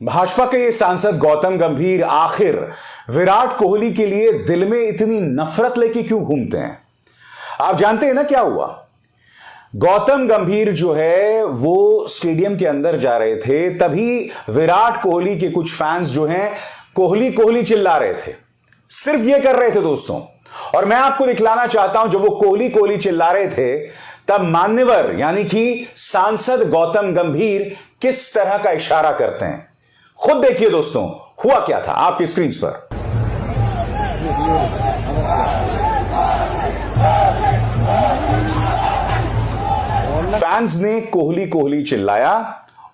भाजपा के ये सांसद गौतम गंभीर आखिर विराट कोहली के लिए दिल में इतनी नफरत लेके क्यों घूमते हैं? आप जानते हैं ना क्या हुआ? गौतम गंभीर जो है वो स्टेडियम के अंदर जा रहे थे, तभी विराट कोहली के कुछ फैंस जो हैं कोहली कोहली चिल्ला रहे थे। सिर्फ ये कर रहे थे दोस्तों। और मैं आपको दिखलाना चाहता हूं, जब वो कोहली कोहली चिल्ला रहे थे तब मान्यवर यानी कि सांसद गौतम गंभीर किस तरह का इशारा करते हैं। खुद देखिए दोस्तों, हुआ क्या था आपकी स्क्रीन पर। फैंस ने कोहली कोहली चिल्लाया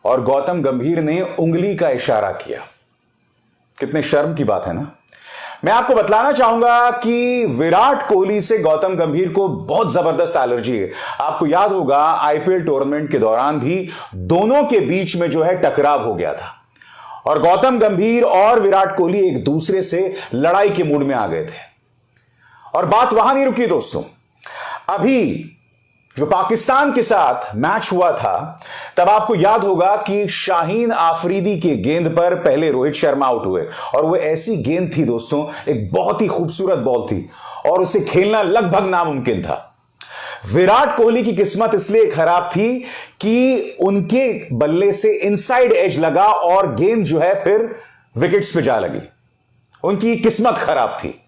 और गौतम गंभीर ने उंगली का इशारा किया। कितने शर्म की बात है ना। मैं आपको बतलाना चाहूंगा कि विराट कोहली से गौतम गंभीर को बहुत जबरदस्त एलर्जी है। आपको याद होगा आईपीएल टूर्नामेंट के दौरान भी दोनों के बीच में जो है टकराव हो गया था और गौतम गंभीर और विराट कोहली एक दूसरे से लड़ाई के मूड में आ गए थे। और बात वहां नहीं रुकी दोस्तों। अभी जो पाकिस्तान के साथ मैच हुआ था, तब आपको याद होगा कि शाहीन आफरीदी के गेंद पर पहले रोहित शर्मा आउट हुए और वो ऐसी गेंद थी दोस्तों, एक बहुत ही खूबसूरत बॉल थी और उसे खेलना लगभग नामुमकिन था। विराट कोहली की किस्मत इसलिए खराब थी कि उनके बल्ले से इनसाइड एज लगा और गेंद जो है फिर विकेट्स पे जा लगी। उनकी किस्मत खराब थी।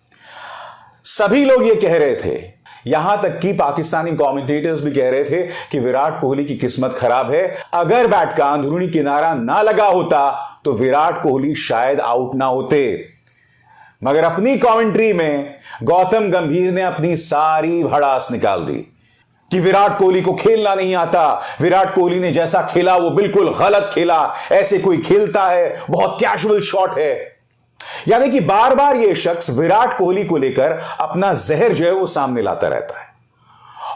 सभी लोग ये कह रहे थे, यहां तक कि पाकिस्तानी कमेंटेटर्स भी कह रहे थे कि विराट कोहली की किस्मत खराब है। अगर बैट का अंदरूनी किनारा ना लगा होता तो विराट कोहली शायद आउट ना होते। मगर अपनी कमेंट्री में गौतम गंभीर ने अपनी सारी भड़ास निकाल दी कि विराट कोहली को खेलना नहीं आता, विराट कोहली ने जैसा खेला वो बिल्कुल गलत खेला, ऐसे कोई खेलता है, बहुत कैजुअल शॉट है। यानी कि बार बार ये शख्स विराट कोहली को लेकर अपना जहर जो है वो सामने लाता रहता है।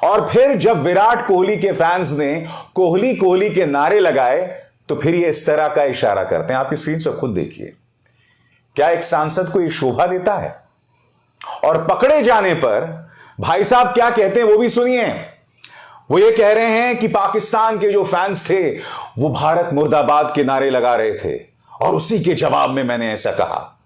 और फिर जब विराट कोहली के फैंस ने कोहली कोहली के नारे लगाए तो फिर ये इस तरह का इशारा करते हैं। आपकी स्क्रीन से खुद देखिए। क्या एक सांसद को ये शोभा देता है? और पकड़े जाने पर भाई साहब क्या कहते हैं वो भी सुनिए। वो ये कह रहे हैं कि पाकिस्तान के जो फैंस थे वो भारत मुर्दाबाद के नारे लगा रहे थे और उसी के जवाब में मैंने ऐसा कहा।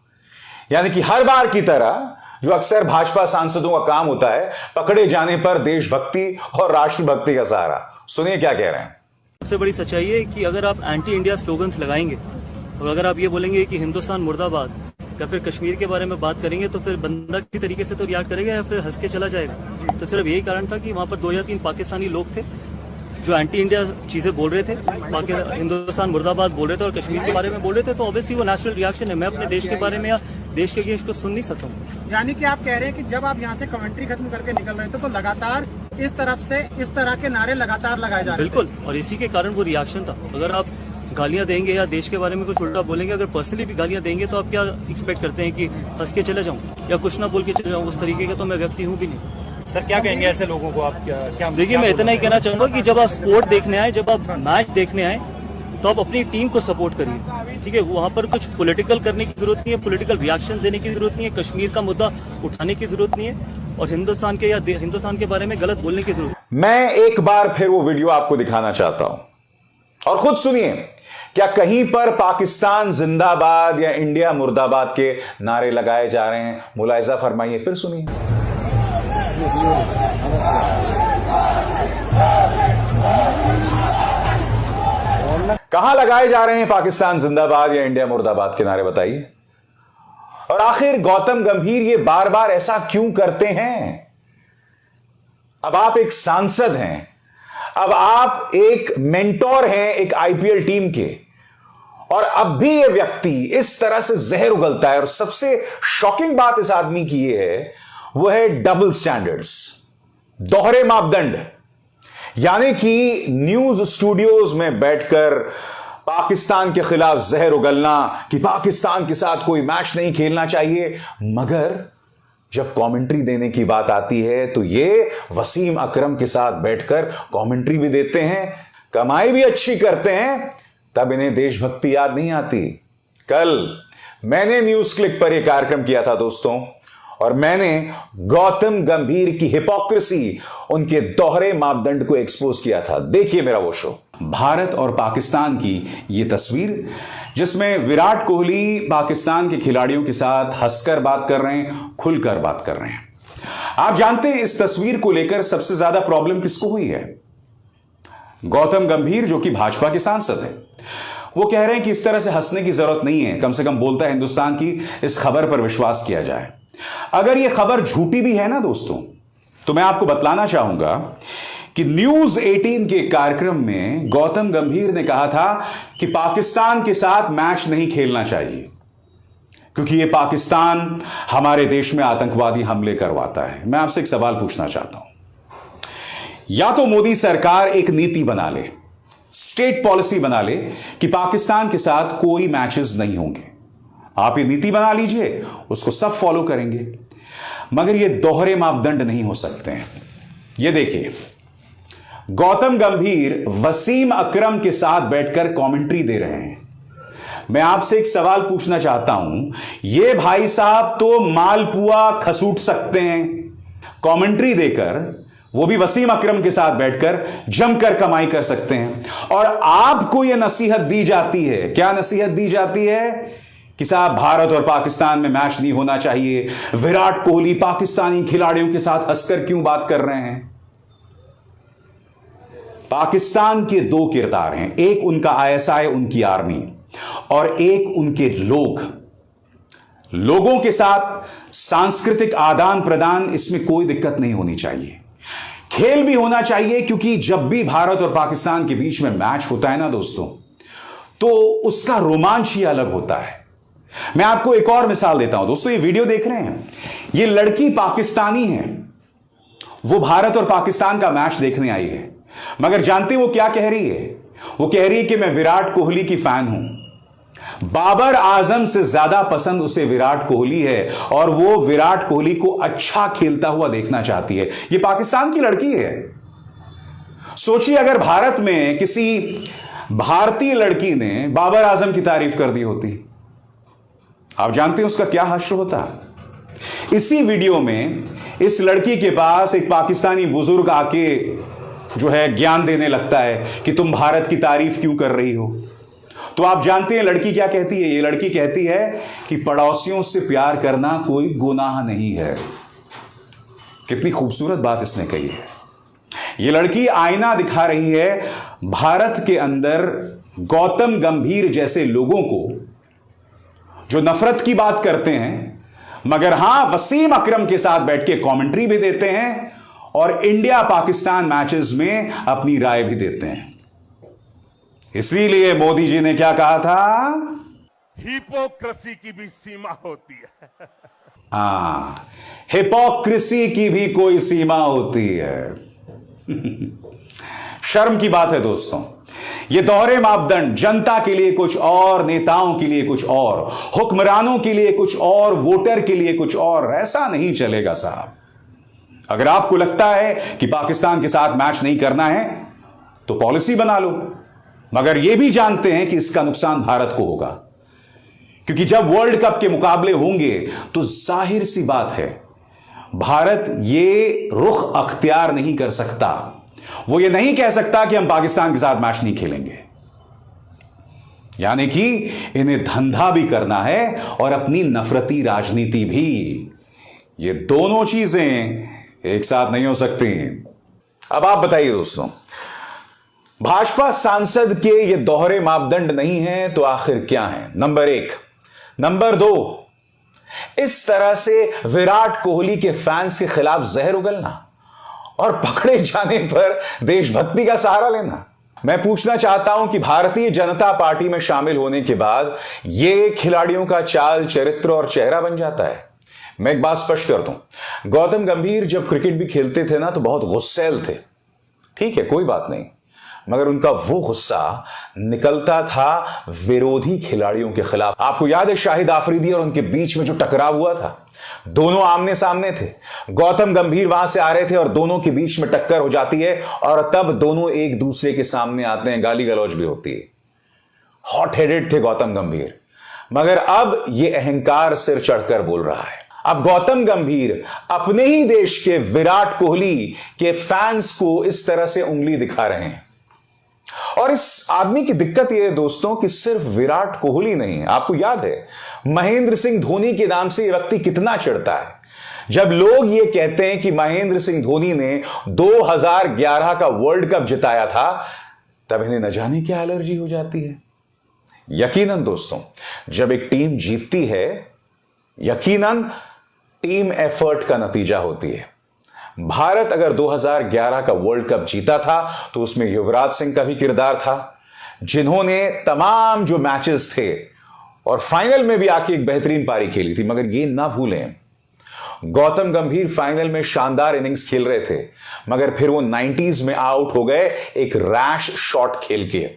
यानी कि हर बार की तरह जो अक्सर भाजपा सांसदों का काम होता है, पकड़े जाने पर देशभक्ति और राष्ट्रभक्ति का सहारा। सुनिए क्या कह रहे हैं। सबसे बड़ी सच्चाई है कि अगर आप एंटी इंडिया स्लोगन्स लगाएंगे और अगर आप ये बोलेंगे कि हिंदुस्तान मुर्दाबाद या फिर कश्मीर के बारे में बात करेंगे तो फिर बंदा की तरीके से तो रिएक्ट करेगा या फिर हंस के चला जाएगा। तो सिर्फ यही कारण था कि वहां पर 2 या 3 पाकिस्तानी लोग थे जो एंटी इंडिया चीजें बोल रहे थे, हिंदुस्तान मुर्दाबाद बोल रहे थे और कश्मीर के बारे में बोल रहे थे। तो ऑब्वियसली वो नेचुरल रिएक्शन है। मैं अपने देश के बारे में या देश के अगेंस्ट को सुन नहीं सकता हूँ। यानी कि आप कह रहे हैं कि जब आप यहाँ से कमेंट्री खत्म करके निकल रहे थे तो लगातार इस तरफ से इस तरह के नारे लगातार लगाए जा रहे थे। बिल्कुल, और इसी के कारण वो रिएक्शन था। अगर आप गालियां देंगे या देश के बारे में कुछ उल्टा बोलेंगे, अगर पर्सनली भी गालियां देंगे तो आप क्या एक्सपेक्ट करते हैं कि हंस के चले जाऊं या कुछ ना बोल के चले जाऊं? उस तरीके का तो मैं व्यक्ति हूँ भी नहीं। सर क्या कहेंगे ऐसे लोगों को आप? क्या देखिए, मैं इतना ही कहना चाहूंगा कि जब आप स्पोर्ट देखने आए, जब आप मैच देखने आए तो आप अपनी टीम को सपोर्ट करिए, ठीक है। वहां पर कुछ पॉलिटिकल करने की जरूरत नहीं है, पॉलिटिकल रिएक्शन देने की जरूरत नहीं है, कश्मीर का मुद्दा उठाने की जरूरत नहीं है और हिंदुस्तान के या हिंदुस्तान के बारे में गलत बोलने की जरूरत। मैं एक बार फिर वो वीडियो आपको दिखाना चाहता हूं और खुद सुनिए। क्या कहीं पर पाकिस्तान जिंदाबाद या इंडिया मुर्दाबाद के नारे लगाए जा रहे हैं? मुलाहिजा फरमाइए, फिर सुनिए। कहां लगाए जा रहे हैं पाकिस्तान जिंदाबाद या इंडिया मुर्दाबाद के नारे, बताइए। और आखिर गौतम गंभीर ये बार बार ऐसा क्यों करते हैं? अब आप एक सांसद हैं, अब आप एक मेंटोर हैं एक आईपीएल टीम के, और अब भी ये व्यक्ति इस तरह से जहर उगलता है। और सबसे शॉकिंग बात इस आदमी की ये है, वो है डबल स्टैंडर्ड्स, दोहरे मापदंड। यानी कि न्यूज स्टूडियोज में बैठकर पाकिस्तान के खिलाफ जहर उगलना कि पाकिस्तान के साथ कोई मैच नहीं खेलना चाहिए, मगर जब कमेंट्री देने की बात आती है तो ये वसीम अकरम के साथ बैठकर कमेंट्री भी देते हैं, कमाई भी अच्छी करते हैं, तब इन्हें देशभक्ति याद नहीं आती। कल मैंने न्यूज क्लिक पर यह कार्यक्रम किया था दोस्तों, और मैंने गौतम गंभीर की हिपोक्रेसी, उनके दोहरे मापदंड को एक्सपोज किया था। देखिए मेरा वो शो। भारत और पाकिस्तान की यह तस्वीर, जिसमें विराट कोहली पाकिस्तान के खिलाड़ियों के साथ हंसकर बात कर रहे हैं, खुलकर बात कर रहे हैं। आप जानते हैं इस तस्वीर को लेकर सबसे ज्यादा प्रॉब्लम किसको हुई है? गौतम गंभीर, जो कि भाजपा के सांसद है, वो कह रहे हैं कि इस तरह से हंसने की जरूरत नहीं है, कम से कम बोलता है हिंदुस्तान की इस खबर पर विश्वास किया जाए। अगर यह खबर झूठी भी है ना दोस्तों, तो मैं आपको बतलाना चाहूंगा कि न्यूज 18 के कार्यक्रम में गौतम गंभीर ने कहा था कि पाकिस्तान के साथ मैच नहीं खेलना चाहिए, क्योंकि यह पाकिस्तान हमारे देश में आतंकवादी हमले करवाता है। मैं आपसे एक सवाल पूछना चाहता हूं, या तो मोदी सरकार एक नीति बना ले, स्टेट पॉलिसी बना ले कि पाकिस्तान के साथ कोई मैचेस नहीं होंगे। आप ये नीति बना लीजिए, उसको सब फॉलो करेंगे, मगर ये दोहरे मापदंड नहीं हो सकते हैं। ये देखिए, गौतम गंभीर वसीम अकरम के साथ बैठकर कमेंट्री दे रहे हैं। मैं आपसे एक सवाल पूछना चाहता हूं, ये भाई साहब तो मालपुआ खसूट सकते हैं कमेंट्री देकर, वो भी वसीम अकरम के साथ बैठकर जमकर कमाई कर सकते हैं। और आपको यह नसीहत दी जाती है, क्या नसीहत दी जाती है कि साहब भारत और पाकिस्तान में मैच नहीं होना चाहिए, विराट कोहली पाकिस्तानी खिलाड़ियों के साथ हंसकर क्यों बात कर रहे हैं। पाकिस्तान के दो किरदार हैं, एक उनका आईएसआई, उनकी आर्मी, और एक उनके लोगों के साथ सांस्कृतिक आदान प्रदान, इसमें कोई दिक्कत नहीं होनी चाहिए। खेल भी होना चाहिए, क्योंकि जब भी भारत और पाकिस्तान के बीच में मैच होता है ना दोस्तों, तो उसका रोमांच ही अलग होता है। मैं आपको एक और मिसाल देता हूं दोस्तों, ये वीडियो देख रहे हैं, ये लड़की पाकिस्तानी है, वो भारत और पाकिस्तान का मैच देखने आई है, मगर जानते वो क्या कह रही है? वो कह रही है कि मैं विराट कोहली की फैन हूं, बाबर आजम से ज्यादा पसंद उसे विराट कोहली है, और वो विराट कोहली को अच्छा खेलता हुआ देखना चाहती है। ये पाकिस्तान की लड़की है। सोचिए अगर भारत में किसी भारतीय लड़की ने बाबर आजम की तारीफ कर दी होती, आप जानते हैं उसका क्या हश्र होता। इसी वीडियो में इस लड़की के पास एक पाकिस्तानी बुजुर्ग आके जो है ज्ञान देने लगता है कि तुम भारत की तारीफ क्यों कर रही हो। तो आप जानते हैं लड़की क्या कहती है? ये लड़की कहती है कि पड़ोसियों से प्यार करना कोई गुनाह नहीं है। कितनी खूबसूरत बात इसने कही है। ये लड़की आईना दिखा रही है भारत के अंदर गौतम गंभीर जैसे लोगों को, जो नफरत की बात करते हैं, मगर हां वसीम अकरम के साथ बैठ के कमेंट्री भी देते हैं और इंडिया पाकिस्तान मैचेस में अपनी राय भी देते हैं। इसीलिए मोदी जी ने क्या कहा था? हिपोक्रेसी की भी सीमा होती है। हां, हिपोक्रेसी की भी कोई सीमा होती है। शर्म की बात है दोस्तों, ये दोहरे मापदंड, जनता के लिए कुछ और, नेताओं के लिए कुछ और, हुक्मरानों के लिए कुछ और, वोटर के लिए कुछ और, ऐसा नहीं चलेगा साहब। अगर आपको लगता है कि पाकिस्तान के साथ मैच नहीं करना है तो पॉलिसी बना लो, मगर यह भी जानते हैं कि इसका नुकसान भारत को होगा, क्योंकि जब वर्ल्ड कप के मुकाबले होंगे तो जाहिर सी बात है भारत ये रुख अख्तियार नहीं कर सकता। वो ये नहीं कह सकता कि हम पाकिस्तान के साथ मैच नहीं खेलेंगे, यानी कि इन्हें धंधा भी करना है और अपनी नफरती राजनीति भी। ये दोनों चीजें एक साथ नहीं हो सकती। अब आप बताइए दोस्तों, भाजपा सांसद के ये दोहरे मापदंड नहीं है तो आखिर क्या है? नंबर 1। नंबर 2, इस तरह से विराट कोहली के फैंस के खिलाफ जहर उगलना और पकड़े जाने पर देशभक्ति का सहारा लेना। मैं पूछना चाहता हूं कि भारतीय जनता पार्टी में शामिल होने के बाद यह खिलाड़ियों का चाल, चरित्र और चेहरा बन जाता है। मैं एक बात स्पष्ट कर दूं, गौतम गंभीर जब क्रिकेट भी खेलते थे ना तो बहुत गुस्सैल थे, ठीक है, कोई बात नहीं, मगर उनका वो गुस्सा निकलता था विरोधी खिलाड़ियों के खिलाफ। आपको याद है शाहिद आफरीदी और उनके बीच में जो टकराव हुआ था? दोनों आमने सामने थे, गौतम गंभीर वहां से आ रहे थे और दोनों के बीच में टक्कर हो जाती है और तब दोनों एक दूसरे के सामने आते हैं, गाली गलौज भी होती है। हॉट हेडेड थे गौतम गंभीर, मगर अब यह अहंकार सिर चढ़कर बोल रहा है। अब गौतम गंभीर अपने ही देश के विराट कोहली के फैंस को इस तरह से उंगली दिखा रहे हैं। और इस आदमी की दिक्कत यह है दोस्तों कि सिर्फ विराट कोहली नहीं, आपको याद है महेंद्र सिंह धोनी के नाम से यह व्यक्ति कितना चिढ़ता है। जब लोग ये कहते हैं कि महेंद्र सिंह धोनी ने 2011 का वर्ल्ड कप जिताया था, तब इन्हें न जाने क्या एलर्जी हो जाती है। यकीनन दोस्तों, जब एक टीम जीतती है, यकीनन टीम एफर्ट का नतीजा होती है। भारत अगर 2011 का वर्ल्ड कप जीता था तो उसमें युवराज सिंह का भी किरदार था, जिन्होंने तमाम जो मैचेस थे और फाइनल में भी आके एक बेहतरीन पारी खेली थी। मगर ये ना भूलें, गौतम गंभीर फाइनल में शानदार इनिंग्स खेल रहे थे, मगर फिर वो 90s में आउट हो गए एक रैश शॉट खेल के।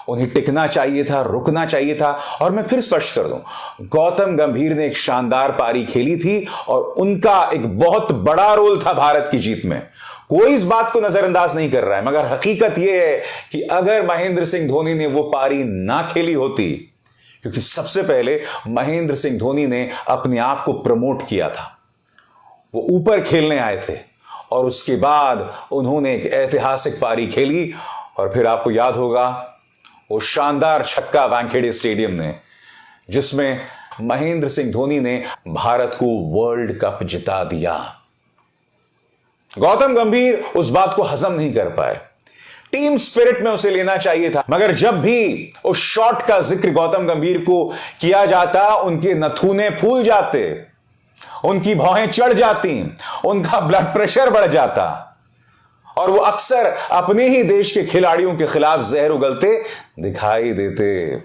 उन्हें टिकना चाहिए था, रुकना चाहिए था। और मैं फिर स्पष्ट कर दूं, गौतम गंभीर ने एक शानदार पारी खेली थी और उनका एक बहुत बड़ा रोल था भारत की जीत में। कोई इस बात को नजरअंदाज नहीं कर रहा है, मगर हकीकत यह है कि अगर महेंद्र सिंह धोनी ने वो पारी ना खेली होती, क्योंकि सबसे पहले महेंद्र सिंह धोनी ने अपने आप को प्रमोट किया था, वो ऊपर खेलने आए थे और उसके बाद उन्होंने एक ऐतिहासिक पारी खेली। और फिर आपको याद होगा वो शानदार छक्का वानखेड़े स्टेडियम ने, जिसमें महेंद्र सिंह धोनी ने भारत को वर्ल्ड कप जिता दिया। गौतम गंभीर उस बात को हजम नहीं कर पाए। टीम स्पिरिट में उसे लेना चाहिए था, मगर जब भी उस शॉट का जिक्र गौतम गंभीर को किया जाता, उनके नथुने फूल जाते, उनकी भौहें चढ़ जाती, उनका ब्लड प्रेशर बढ़ जाता और वो अक्सर अपने ही देश के खिलाड़ियों के खिलाफ जहर उगलते दिखाई देते।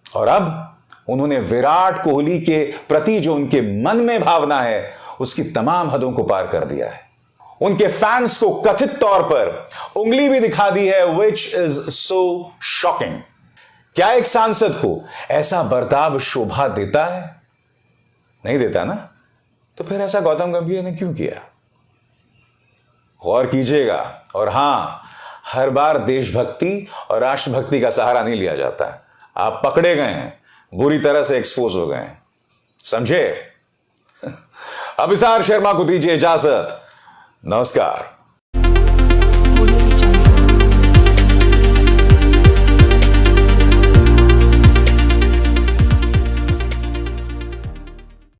और अब उन्होंने विराट कोहली के प्रति जो उनके मन में भावना है, उसकी तमाम हदों को पार कर दिया है। उनके फैंस को कथित तौर पर उंगली भी दिखा दी है, विच इज सो शॉकिंग। क्या एक सांसद को ऐसा बर्ताव शोभा देता है? नहीं देता ना। तो फिर ऐसा गौतम गंभीर ने क्यों किया? गौर कीजिएगा। और हां, हर बार देशभक्ति और राष्ट्रभक्ति का सहारा नहीं लिया जाता। आप पकड़े गए हैं, बुरी तरह से एक्सपोज हो गए हैं, समझे? अभिसार शर्मा को दीजिए इजाजत। नमस्कार।